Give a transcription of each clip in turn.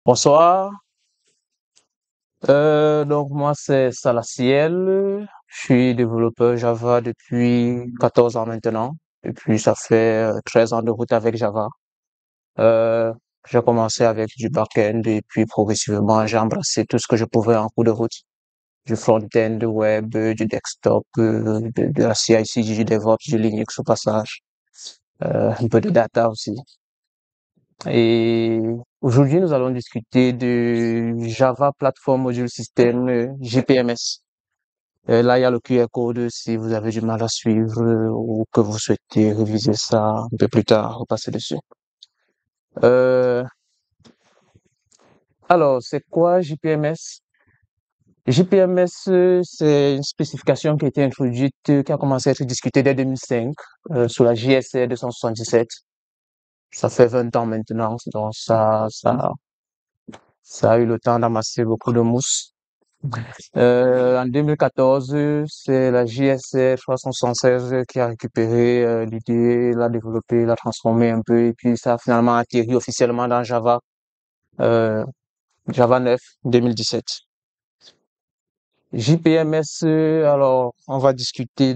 Bonsoir. Donc moi c'est Salaciel. Je suis développeur Java depuis 14 ans maintenant. Et puis ça fait 13 ans de route avec Java. Euh, j'ai commencé avec du back-end et puis progressivement j'ai embrassé tout ce que je pouvais en cours de route. Du front-end, du web, du desktop, de la CI/CD, du DevOps, du Linux au passage, un peu de data aussi. Et aujourd'hui, nous allons discuter de Java Platform Module System, JPMS. Là, il y a le QR code si vous avez du mal à suivre ou que vous souhaitez réviser ça un peu plus tard, repasser dessus. Euh, alors, c'est quoi JPMS? JPMS, c'est une spécification qui a été introduite, qui a commencé à être discutée dès 2005, sous la JSR 277. Ça fait 20 ans maintenant, donc ça a eu le temps d'amasser beaucoup de mousse. En 2014, c'est la JSR 376 qui a récupéré l'idée, l'a développée, l'a transformée un peu, et puis ça a finalement atterri officiellement dans Java, euh, Java 9 2017. JPMS, alors on va discuter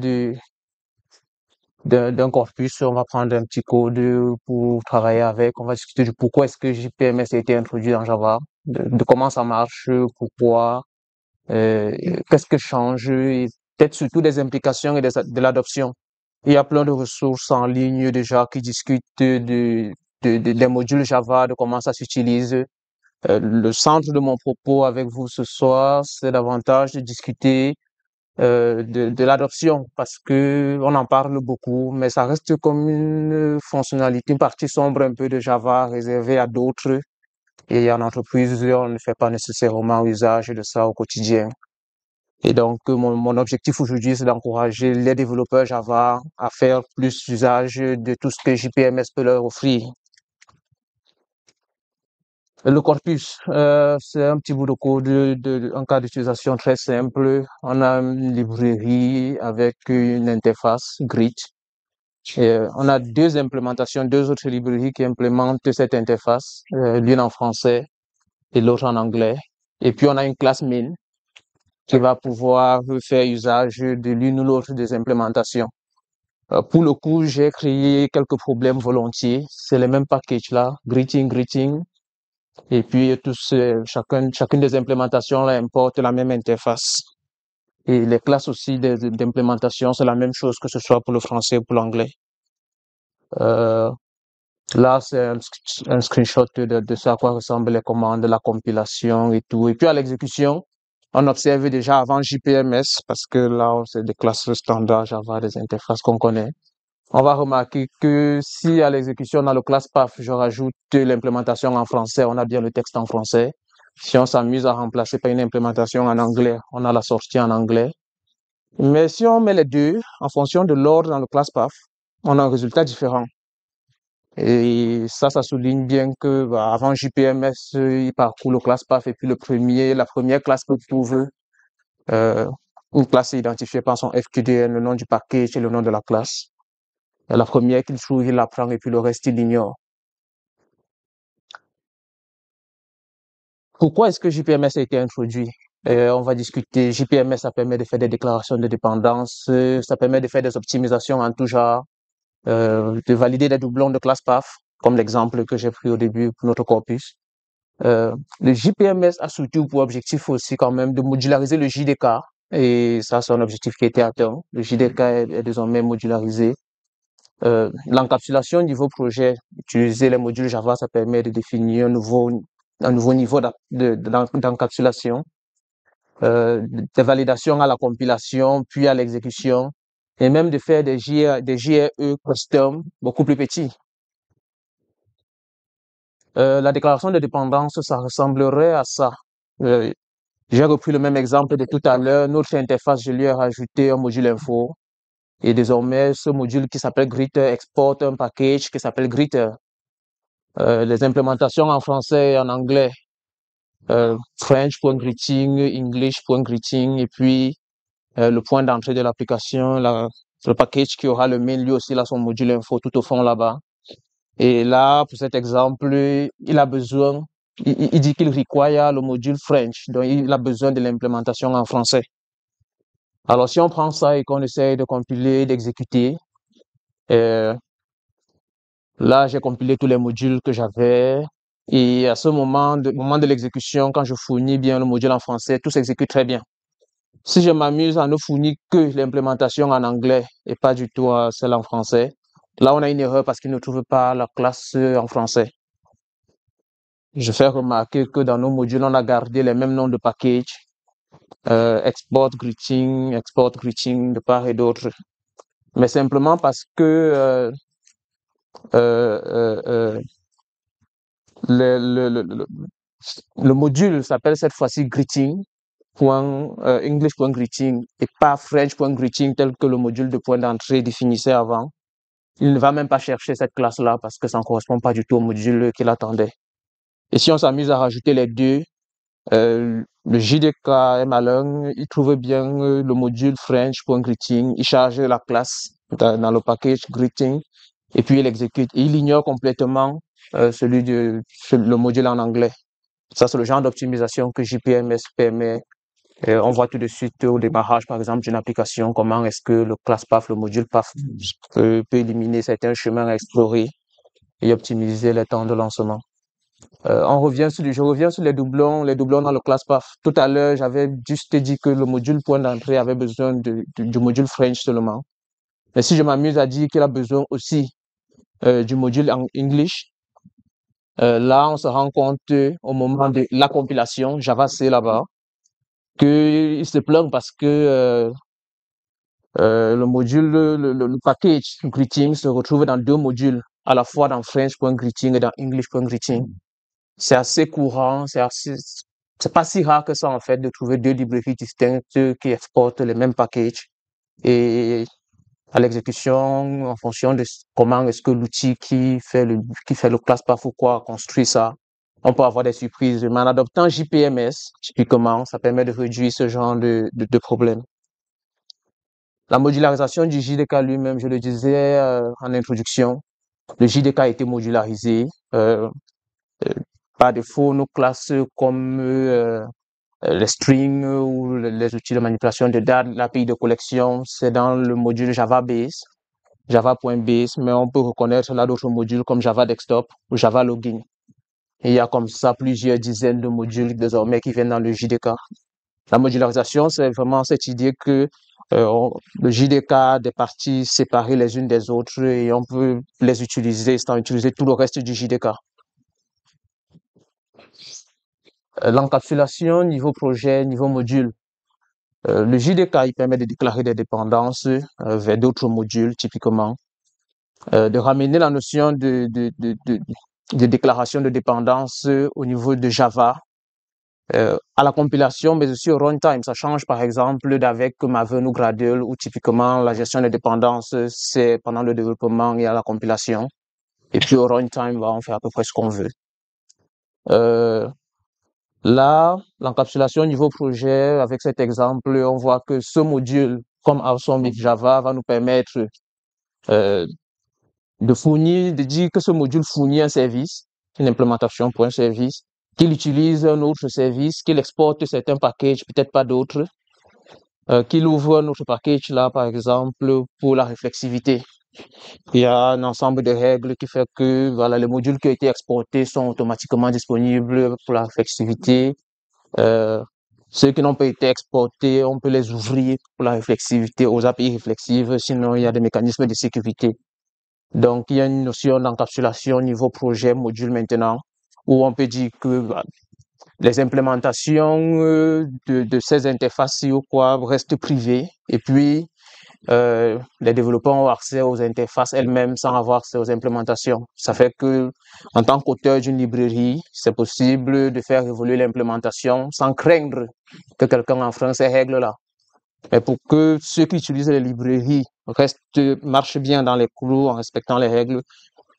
d'un corpus, on va prendre un petit code pour travailler avec, on va discuter du pourquoi est-ce que JPMS a été introduit dans Java, de comment ça marche, pourquoi, euh, qu'est-ce que change, et peut-être surtout des implications et de l'adoption. Il y a plein de ressources en ligne déjà qui discutent des modules Java, de comment ça s'utilise. Le centre de mon propos avec vous ce soir, c'est davantage de discuter de l'adoption parce que on en parle beaucoup, mais ça reste comme une fonctionnalité, une partie sombre un peu de Java réservée à d'autres. Et en entreprise, on ne fait pas nécessairement usage de ça au quotidien. Et donc, mon objectif aujourd'hui, c'est d'encourager les développeurs Java à faire plus usage de tout ce que JPMS peut leur offrir. Le corpus, c'est un petit bout de code, un cas d'utilisation très simple. On a une librairie avec une interface Grid. Et on a deux implémentations, deux autres librairies qui implémentent cette interface, l'une en français et l'autre en anglais. Et puis, on a une classe main qui va pouvoir faire usage de l'une ou l'autre des implémentations. Pour le coup, j'ai créé quelques problèmes volontiers. C'est les mêmes packages là, greeting. Et puis, chacune des implémentations là importe la même interface. Et les classes aussi d'implémentation, c'est la même chose que ce soit pour le français ou pour l'anglais. Euh, Là, c'est un screenshot de ça à quoi ressemblent les commandes, la compilation et tout. Et puis à l'exécution, on observe déjà avant JPMS, parce que là, c'est des classes standards Java, des interfaces qu'on connaît. On va remarquer que si à l'exécution, dans le class path, je rajoute l'implémentation en français, on a bien le texte en français. Si on s'amuse à remplacer par une implémentation en anglais, on a la sortie en anglais. Mais si on met les deux, en fonction de l'ordre dans le class path, on a un résultat différent. Et ça souligne bien que avant JPMS, il parcourt le class path et puis la première classe que trouve, euh, une classe est identifiée par son FQDN, le nom du package et le nom de la classe. Et la première qu'il trouve, il la prend et puis le reste, il l'ignore. Pourquoi est-ce que JPMS a été introduit? On va discuter. JPMS, ça permet de faire des déclarations de dépendance, ça permet de faire des optimisations en tout genre, de valider des doublons de classe path, comme l'exemple que j'ai pris au début pour notre corpus. Le JPMS a surtout pour objectif aussi quand même de modulariser le JDK. Et ça, c'est un objectif qui a été atteint. Le JDK est désormais modularisé. L'encapsulation niveau projet, utiliser les modules Java, ça permet de définir un nouveau niveau d'encapsulation, des validations à la compilation, puis à l'exécution, et même de faire des JRE custom beaucoup plus petits. La déclaration de dépendance, ça ressemblerait à ça. J'ai repris le même exemple de tout à l'heure. Notre interface, je lui ai rajouté un module info. Et désormais, ce module qui s'appelle Greeter exporte un package qui s'appelle Greeter. Les implémentations en français et en anglais. French.greeting, English.greeting, et puis le point d'entrée de l'application, le package qui aura le main, lui aussi, il a son module info tout au fond là-bas. Et là, pour cet exemple, il a besoin il dit qu'il require le module French, donc il a besoin de l'implémentation en français. Alors, si on prend ça et qu'on essaye de compiler, d'exécuter, là, j'ai compilé tous les modules que j'avais. Et à ce moment de l'exécution, quand je fournis bien le module en français, tout s'exécute très bien. Si je m'amuse à ne fournir que l'implémentation en anglais et pas du tout celle en français, là, on a une erreur parce qu'il ne trouve pas la classe en français. Je fais remarquer que dans nos modules, on a gardé les mêmes noms de package, export greeting de part et d'autre. Mais simplement parce que le, le, le, le module s'appelle cette fois-ci English.greeting et pas French.greeting tel que le module de point d'entrée définissait avant. Il ne va même pas chercher cette classe-là parce que ça ne correspond pas du tout au module qu'il attendait. Et si on s'amuse à rajouter les deux, le JDK est malin, il trouve bien le module French.greeting, il charge la classe dans le package greeting et puis il exécute. Et il ignore complètement le module en anglais. Ça, c'est le genre d'optimisation que JPMS permet. On voit tout de suite au démarrage, par exemple, d'une application, comment est-ce que le class path, le module path peut éliminer certains chemins à explorer et optimiser les temps de lancement. Je reviens sur les doublons dans le class path. Tout à l'heure, j'avais juste dit que le module point d'entrée avait besoin du module French seulement. Mais si je m'amuse à dire qu'il a besoin aussi du module English, là, on se rend compte au moment de la compilation, Java C là-bas, qu'il se plaint parce que le module, le package greeting se retrouve dans deux modules, à la fois dans French.greeting et dans English.greeting. C'est assez courant, c'est pas si rare que ça, en fait, de trouver deux librairies distinctes qui exportent les mêmes packages. Et à l'exécution, en fonction de comment est-ce que l'outil qui fait le class path ou quoi construit ça, on peut avoir des surprises. Mais en adoptant JPMS, typiquement, ça permet de réduire ce genre de problème. La modularisation du JDK lui-même, je le disais en introduction, le JDK a été modularisé. Par défaut, nos classes comme les strings ou les outils de manipulation de dates, l'API de collection, c'est dans le module Java Base, Java.base, mais on peut reconnaître là d'autres modules comme Java Desktop ou Java Login. Et il y a comme ça plusieurs dizaines de modules désormais qui viennent dans le JDK. La modularisation, c'est vraiment cette idée que le JDK a des parties séparées les unes des autres et on peut les utiliser sans utiliser tout le reste du JDK. L'encapsulation niveau projet, niveau module. Le JDK, il permet de déclarer des dépendances vers d'autres modules, typiquement, de ramener la notion de déclaration de dépendance au niveau de Java, à la compilation, mais aussi au runtime. Ça change, par exemple, d'avec Maven ou Gradle, où typiquement la gestion des dépendances, c'est pendant le développement et à la compilation. Et puis au runtime, on fait à peu près ce qu'on veut. Là, l'encapsulation niveau projet, avec cet exemple, on voit que ce module, comme Awesome with Java, va nous permettre de dire que ce module fournit un service, une implémentation pour un service, qu'il utilise un autre service, qu'il exporte certains packages, peut-être pas d'autres, qu'il ouvre un autre package là, par exemple, pour la réflexivité. Il y a un ensemble de règles qui fait que voilà, les modules qui ont été exportés sont automatiquement disponibles pour la réflexivité. Ceux qui n'ont pas été exportés, on peut les ouvrir pour la réflexivité, aux API réflexives, sinon il y a des mécanismes de sécurité. Donc, il y a une notion d'encapsulation au niveau projet, module maintenant, où on peut dire que les implémentations de ces interfaces-ci ou quoi restent privées. Et puis, les développeurs ont accès aux interfaces elles-mêmes sans avoir accès aux implémentations. Ça fait que, en tant qu'auteur d'une librairie, c'est possible de faire évoluer l'implémentation sans craindre que quelqu'un enfreint ces règles-là. Mais pour que ceux qui utilisent les librairies marchent bien dans les clous en respectant les règles,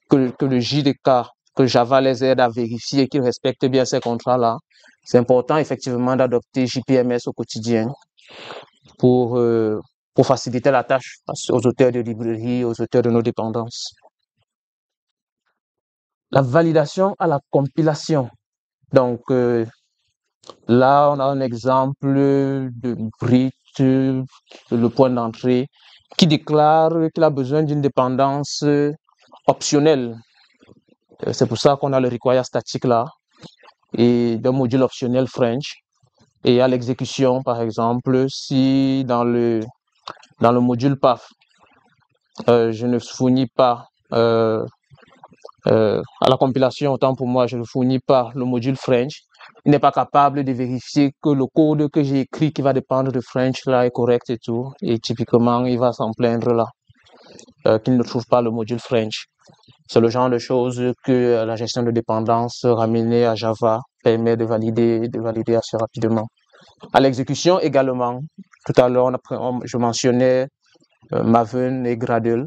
que le JDK, que Java les aide à vérifier qu'ils respectent bien ces contrats-là, c'est important effectivement d'adopter JPMS au quotidien pour faciliter la tâche aux auteurs de librairies, aux auteurs de nos dépendances. La validation à la compilation. Donc là, on a un exemple de Brit, le point d'entrée, qui déclare qu'il a besoin d'une dépendance optionnelle. C'est pour ça qu'on a le require statique là et d'un module optionnel French. Et à l'exécution, par exemple, si dans le module PAF, je ne fournis pas à la compilation, autant pour moi, je ne fournis pas le module French, il n'est pas capable de vérifier que le code que j'ai écrit qui va dépendre de French là est correct et tout. Et typiquement, il va s'en plaindre là, qu'il ne trouve pas le module French. C'est le genre de choses que la gestion de dépendance ramenée à Java permet de valider assez rapidement. À l'exécution également, tout à l'heure, je mentionnais Maven et Gradle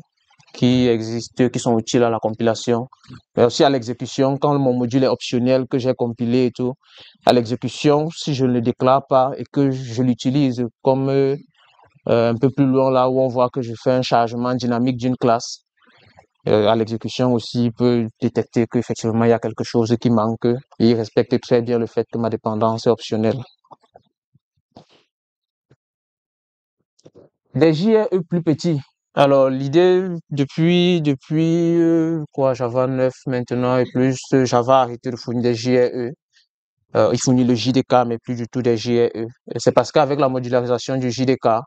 qui existent, qui sont utiles à la compilation, mais aussi à l'exécution, quand mon module est optionnel, que j'ai compilé et tout, à l'exécution, si je ne le déclare pas et que je l'utilise comme un peu plus loin là où on voit que je fais un chargement dynamique d'une classe, à l'exécution aussi, il peut détecter qu'effectivement il y a quelque chose qui manque et il respecte très bien le fait que ma dépendance est optionnelle. Des JRE plus petits. Alors, l'idée, depuis Java 9 maintenant et plus, Java a arrêté de fournir des JRE. Il fournit le JDK, mais plus du tout des JRE. Et c'est parce qu'avec la modularisation du JDK,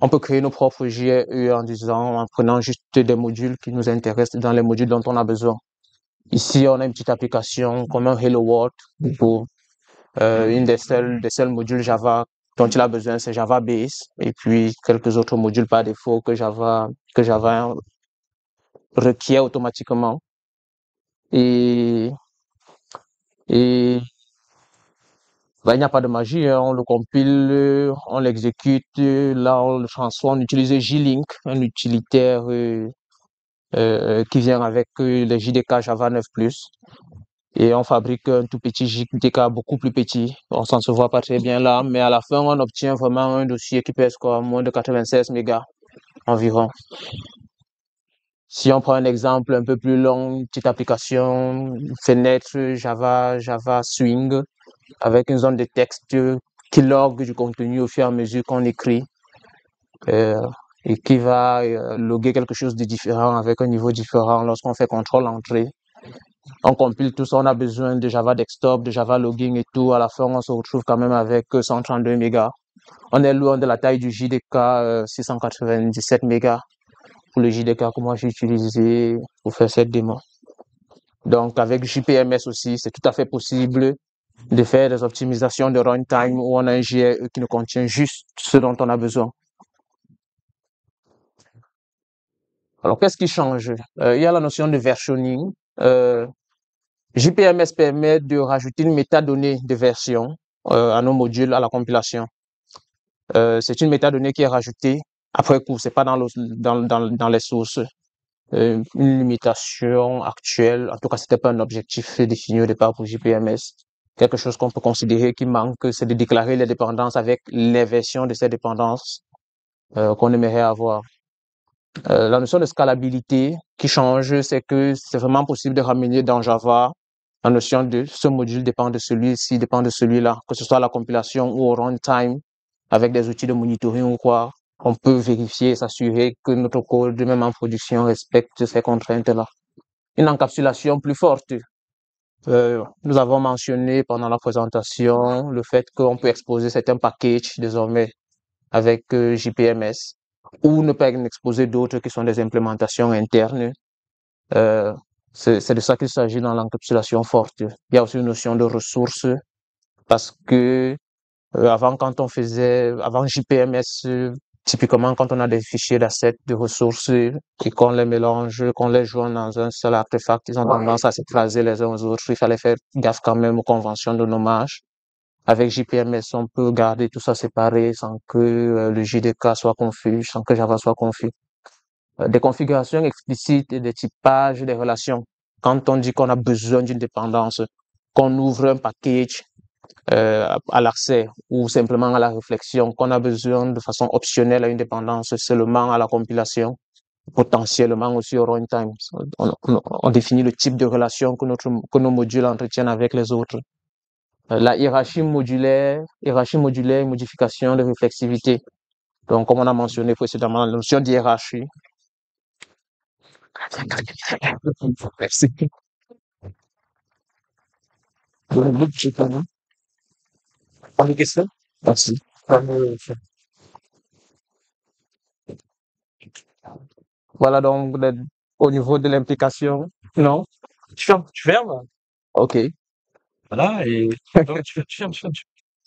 on peut créer nos propres JRE en prenant juste des modules qui nous intéressent dans les modules dont on a besoin. Ici, on a une petite application comme un Hello World pour une des seuls modules Java dont il a besoin, c'est Java Base, et puis quelques autres modules par défaut que Java requiert automatiquement. Et, et il n'y a pas de magie, hein. On le compile, on l'exécute, là on le transforme, on utilise J-Link, un utilitaire qui vient avec les JDK Java 9+. Et on fabrique un tout petit JDK beaucoup plus petit. On s'en se voit pas très bien là, mais à la fin, on obtient vraiment un dossier qui pèse quoi, moins de 96 mégas environ. Si on prend un exemple un peu plus long, une petite application, fenêtre Java Swing, avec une zone de texte qui log du contenu au fur et à mesure qu'on écrit, euh, et qui va loguer quelque chose de différent avec un niveau différent lorsqu'on fait contrôle-entrée. On compile tout ça, on a besoin de Java Desktop, de Java Logging et tout. À la fin, on se retrouve quand même avec 132 mégas. On est loin de la taille du JDK 697 mégas pour le JDK que moi j'ai utilisé pour faire cette démo. Donc avec JPMS aussi, c'est tout à fait possible de faire des optimisations de runtime où on a un JRE qui nous contient juste ce dont on a besoin. Alors qu'est-ce qui change? Il y a la notion de versioning. JPMS permet de rajouter une métadonnée de version à nos modules à la compilation. C'est une métadonnée qui est rajoutée après coup, c'est pas dans les sources. Une limitation actuelle, en tout cas, c'était pas un objectif défini au départ pour JPMS. Quelque chose qu'on peut considérer qui manque, c'est de déclarer les dépendances avec les versions de ces dépendances qu'on aimerait avoir. La notion de scalabilité qui change, c'est que c'est vraiment possible de ramener dans Java la notion de ce module dépend de celui-ci, dépend de celui-là, que ce soit la compilation ou au runtime, avec des outils de monitoring ou quoi. On peut vérifier et s'assurer que notre code, même en production, respecte ces contraintes-là. Une encapsulation plus forte. Nous avons mentionné pendant la présentation le fait qu'on peut exposer certains packages désormais avec JPMS ou ne pas en exposer d'autres qui sont des implémentations internes. C'est de ça qu'il s'agit dans l'encapsulation forte. Il y a aussi une notion de ressources parce que avant JPMS, typiquement quand on a des fichiers d'assets de ressources et qu'on les mélange, qu'on les joint dans un seul artefact, ils ont tendance à s'écraser les uns aux autres. Il fallait faire gaffe quand même aux conventions de nommage. Avec JPMS, on peut garder tout ça séparé sans que le JDK soit confus, sans que Java soit confus. Des configurations explicites et des typages des relations. Quand on dit qu'on a besoin d'une dépendance, qu'on ouvre un package à l'accès ou simplement à la réflexion, qu'on a besoin de façon optionnelle à une dépendance seulement à la compilation, potentiellement aussi au runtime. On définit le type de relation que nos modules entretiennent avec les autres. La hiérarchie modulaire, modification de réflexivité. Donc, comme on a mentionné précédemment, la notion d'hiérarchie. Merci. Pas de questions? Merci. Voilà donc au niveau de l'implication. Non? Tu fermes, Ok. voilà, et donc tu fermes, tu fermes.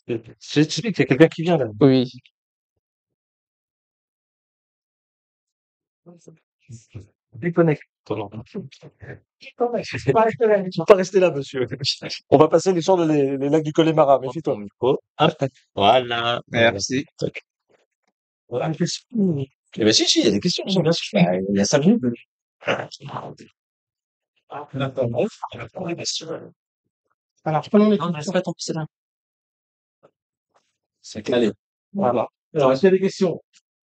Je t'explique, il y a quelqu'un qui vient là. Oui. Déconnecte ton ordre. Tu peux pas rester là, monsieur. On va passer les lacs du Connemara, méfie-toi. Hop, voilà. Merci. Voilà. Eh ben si, il y a des questions, bien sûr. Il y a 5 minutes. Alors, prenons les Non, questions. reste pas c'est là. C'est calé. Voilà. Alors, est-ce qu'il y a des questions?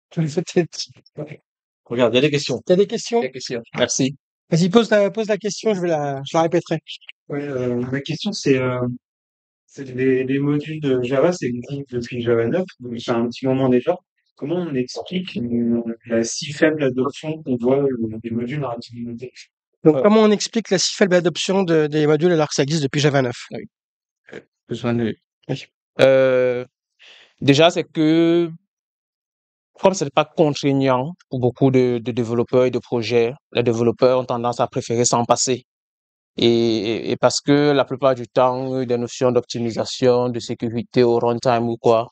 Tu le fais peut-être. Regarde, il y a des questions. T'as des questions? Des questions. Merci. Vas-y, pose la question, je la répéterai. Ouais, ma question c'est les modules de Java, c'est existe depuis Java 9, donc c'est un petit moment déjà. Comment on explique la si faible adoption qu'on voit des modules dans la communauté? Donc, comment on explique la si faible adoption des modules alors que ça existe depuis Java 9? Besoin de... Déjà, c'est que comme ce n'est pas contraignant pour beaucoup de développeurs et de projets, les développeurs ont tendance à préférer s'en passer. Et parce que la plupart du temps, des notions d'optimisation, de sécurité au runtime ou quoi,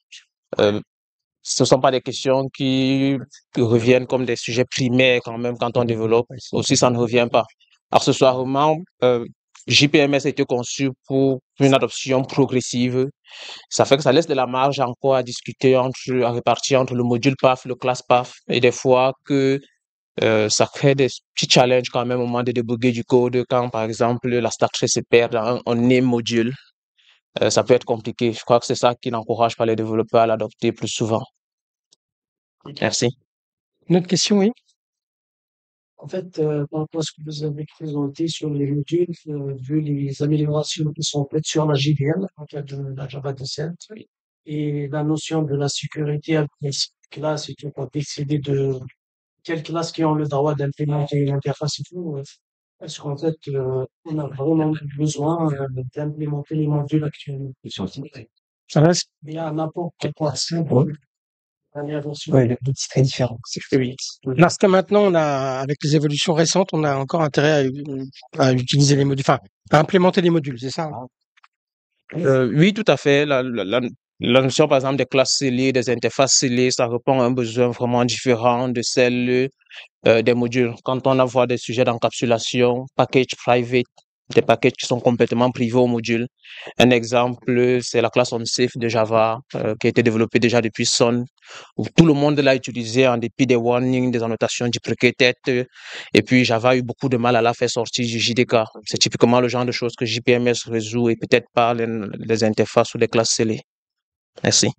ce sont pas des questions qui reviennent comme des sujets primaires quand même quand on développe. Aussi, ça ne revient pas. Accessoirement, JPMS a été conçu pour une adoption progressive. Ça fait que ça laisse de la marge encore à discuter à répartir entre le module PAF, le class PAF, et des fois que ça crée des petits challenges quand même au moment de débugger du code quand, par exemple, la start trace se perd dans un name module. Ça peut être compliqué. Je crois que c'est ça qui n'encourage pas les développeurs à l'adopter plus souvent. Merci. Une autre question, oui? En fait, par rapport à ce que vous avez présenté sur les modules, vu les améliorations qui sont faites sur la JVM, en fait, de la Java 17, et la notion de la sécurité avec les classes et tout, pour décider de quelles classes qui ont le droit d'implémenter l'interface et tout, est-ce qu'en fait, on a vraiment besoin d'implémenter les modules actuellement? Ça reste? Mais il y a un apport proportionnel pour la dernière version. Oui, c'est très différent. Oui. Parce que maintenant, avec les évolutions récentes, on a encore intérêt à utiliser les modules, enfin, à implémenter les modules, c'est ça? Oui, tout à fait. La notion, par exemple, des classes scellées, des interfaces scellées, ça répond à un besoin vraiment différent de celle des modules. Quand on a des sujets d'encapsulation, package private, des packages qui sont complètement privés au module. Un exemple, c'est la classe OnSafe de Java, qui a été développée déjà depuis Sun, où tout le monde l'a utilisé en dépit des warnings, des annotations deprecated, et puis Java a eu beaucoup de mal à la faire sortir du JDK. C'est typiquement le genre de choses que JPMS résout et peut-être pas les interfaces ou les classes scellées. Merci.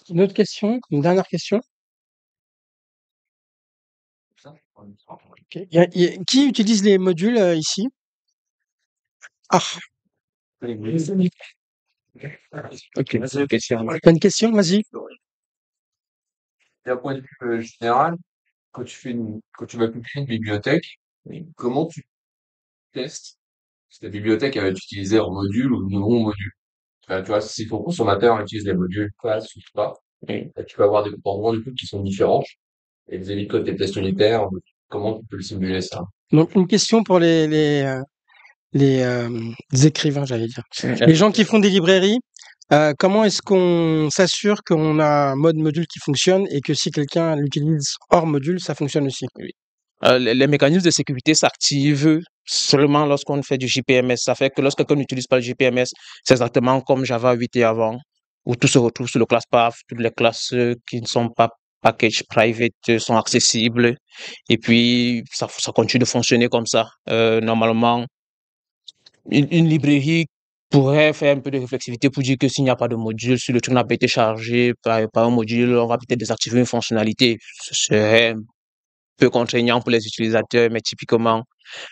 Une autre question? Une dernière question? Ok. Qui utilise les modules ici? Ah, Ok, question. t'as une question? Vas-y. D'un point de vue général, quand tu vas publier une bibliothèque, comment tu testes si ta bibliothèque elle va être utilisée en module ou non module? Tu vois, si ton consommateur utilise les modules classe ou pas, tu peux avoir des comportements du coup qui sont différents et vis-à-vis de tes tests unitaires, comment tu peux le simuler ça? Donc, une question pour les écrivains, j'allais dire. Les gens qui font des librairies, comment est-ce qu'on s'assure qu'on a un mode module qui fonctionne et que si quelqu'un l'utilise hors module, ça fonctionne aussi? Les mécanismes de sécurité s'activent seulement lorsqu'on fait du JPMS. Ça fait que lorsque quelqu'un n'utilise pas le JPMS, c'est exactement comme Java 8 et avant, où tout se retrouve sur le class path, toutes les classes qui ne sont pas package private sont accessibles, et puis ça continue de fonctionner comme ça. Normalement, une librairie pourrait faire un peu de réflexivité pour dire que s'il n'y a pas de module, si le truc n'a pas été chargé par un module, on va peut-être désactiver une fonctionnalité. Ce serait peu contraignant pour les utilisateurs, mais typiquement,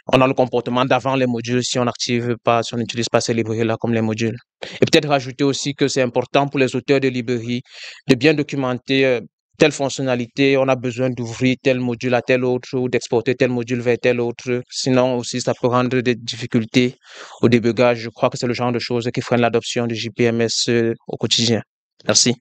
on a le comportement d'avant les modules si on n'active pas, si on n'utilise pas ces librairies-là comme les modules. Et peut-être rajouter aussi que c'est important pour les auteurs de librairies de bien documenter telle fonctionnalité, on a besoin d'ouvrir tel module à tel autre ou d'exporter tel module vers tel autre. Sinon aussi, ça peut rendre des difficultés au débugage. Je crois que c'est le genre de choses qui freinent l'adoption du JPMS au quotidien. Merci.